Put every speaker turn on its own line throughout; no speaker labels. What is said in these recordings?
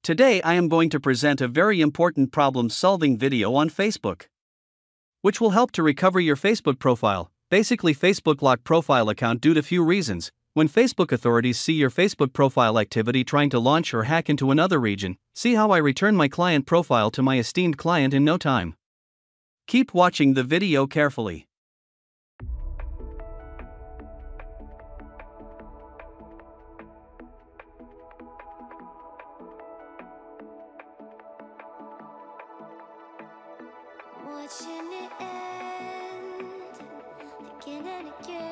Today I am going to present a very important problem-solving video on Facebook, which will help to recover your Facebook profile. Basically, Facebook locked profile account due to few reasons. When Facebook authorities see your Facebook profile activity trying to launch or hack into another region, see how I return my client profile to my esteemed client in no time. Keep watching the video carefully.
Watching it end again and again.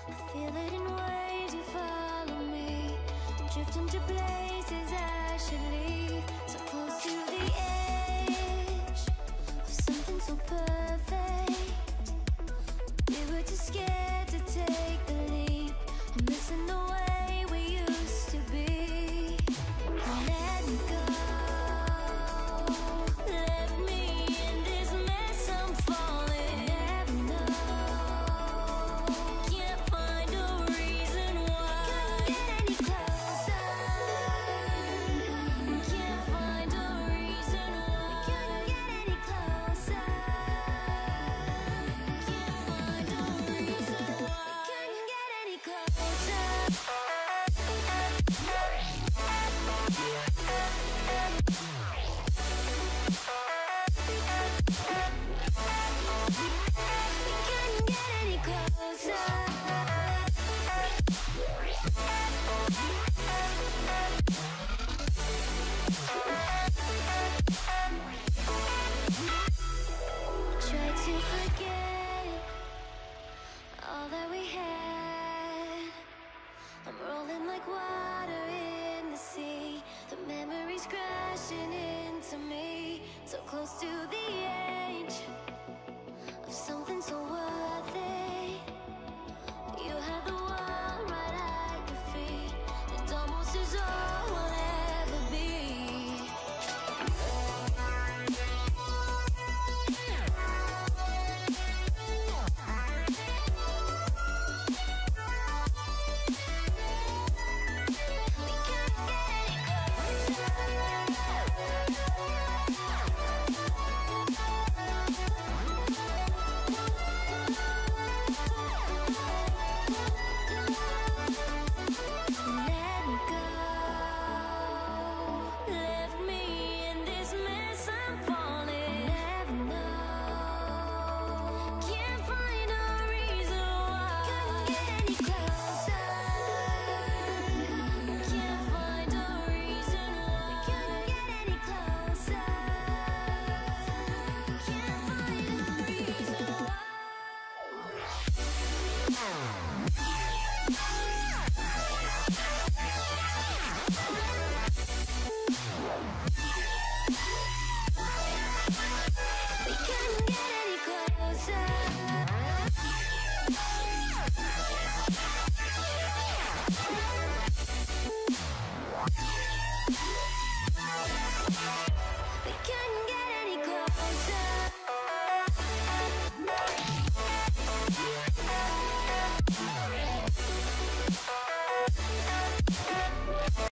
I feel it in waves, you follow me, drifting to places I should leave. So close to the edge of something so perfect. We were too scared to take the leap. I'm missing the